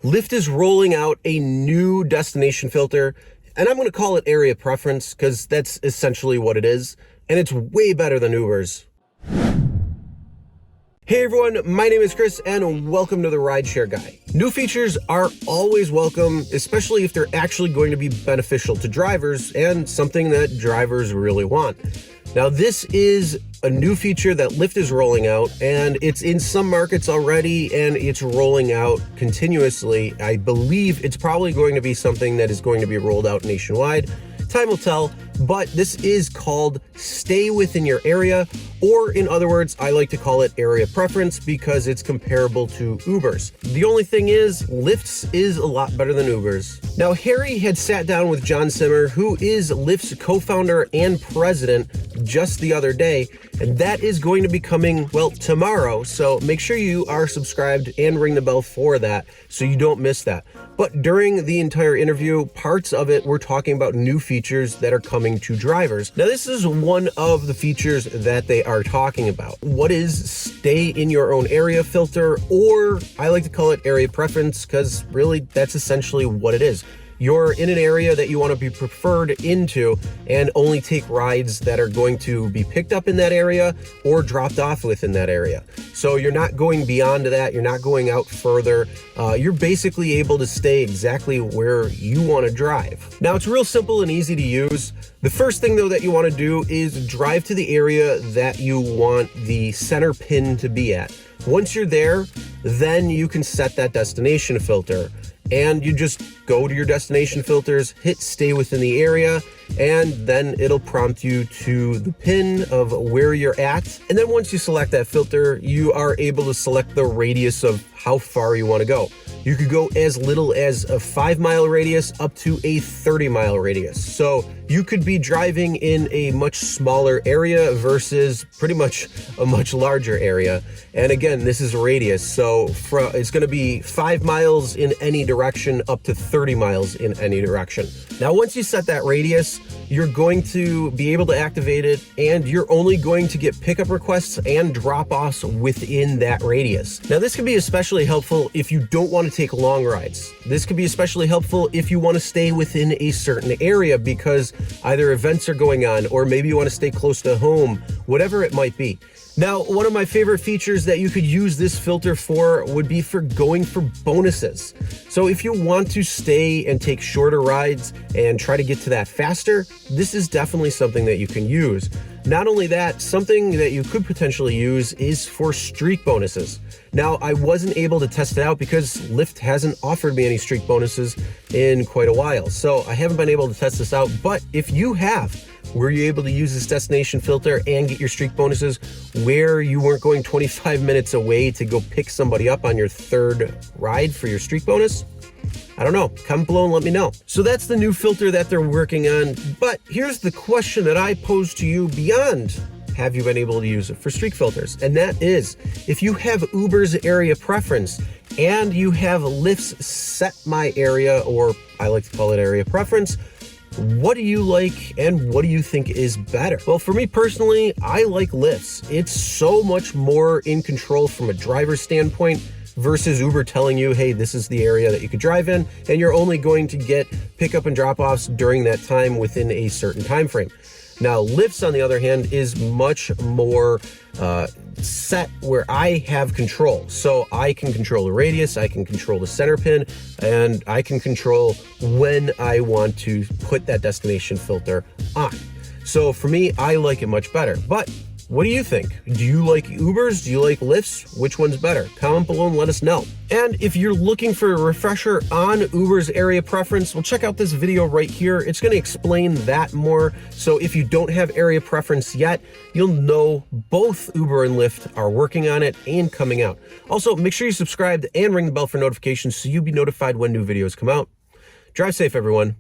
Lyft is rolling out a new destination filter, and I'm going to call it area preference because that's essentially what it is, and it's way better than Uber's. Hey everyone, my name is Chris and welcome to the RideShare Guy. New features are always welcome, especially if they're actually going to be beneficial to drivers and something that drivers really want. Now this is a new feature that Lyft is rolling out, and it's in some markets already and it's rolling out continuously. I believe it's probably going to be something that is going to be rolled out nationwide. Time will tell, but this is called stay within your area, or in other words, I like to call it area preference because it's comparable to Uber's. The only thing is, Lyft's is a lot better than Uber's. Now, Harry had sat down with John Simmer, who is Lyft's co-founder and president, just the other day, and that is going to be coming, well, tomorrow. So make sure you are subscribed and ring the bell for that so you don't miss that. But during the entire interview, parts of it, we're talking about new features that are coming to drivers. Now, this is one of the features that they are talking about. What is stay in your own area filter, or I like to call it area preference because really that's essentially what it is. You're in an area that you want to be preferred into and only take rides that are going to be picked up in that area or dropped off within that area. So you're not going beyond that. You're not going out further. You're basically able to stay exactly where you want to drive. Now it's real simple and easy to use. The first thing though that you want to do is drive to the area that you want the center pin to be at. Once you're there, then you can set that destination filter. And you just go to your destination filters, hit stay within the area, and then it'll prompt you to the pin of where you're at. And then once you select that filter, you are able to select the radius of how far you want to go. You could go as little as a 5-mile radius up to a 30-mile radius. So you could be driving in a much smaller area versus pretty much a much larger area. And again, this is a radius. So it's going to be 5 miles in any direction up to 30 miles in any direction. Now, once you set that radius, you're going to be able to activate it, and you're only going to get pickup requests and drop-offs within that radius. Now, this can be especially helpful if you don't want to take long rides. This can be especially helpful if you want to stay within a certain area because either events are going on or maybe you want to stay close to home, whatever it might be. Now, one of my favorite features that you could use this filter for would be for going for bonuses. So if you want to stay and take shorter rides and try to get to that faster, this is definitely something that you can use. Not only that, something that you could potentially use is for streak bonuses. Now, I wasn't able to test it out because Lyft hasn't offered me any streak bonuses in quite a while. So I haven't been able to test this out, but if you have, were you able to use this destination filter and get your streak bonuses where you weren't going 25 minutes away to go pick somebody up on your third ride for your streak bonus? I don't know. Comment below and let me know. So that's the new filter that they're working on. But here's the question that I pose to you beyond have you been able to use it for streak filters? And that is, if you have Uber's area preference and you have Lyft's set my area, or I like to call it area preference, what do you like and what do you think is better? Well, for me personally, I like Lyft's. It's so much more in control from a driver's standpoint versus Uber telling you, hey, this is the area that you could drive in, and you're only going to get pickup and drop-offs during that time within a certain time frame. Now, Lyft's, on the other hand, is much more set where I have control. So I can control the radius, I can control the center pin, and I can control when I want to put that destination filter on. So for me, I like it much better. But what do you think? Do you like Uber's? Do you like Lyft's? Which one's better? Comment below and let us know. And if you're looking for a refresher on Uber's area preference, well, check out this video right here. It's going to explain that more. So if you don't have area preference yet, you'll know both Uber and Lyft are working on it and coming out. Also, make sure you subscribe and ring the bell for notifications so you'll be notified when new videos come out. Drive safe, everyone.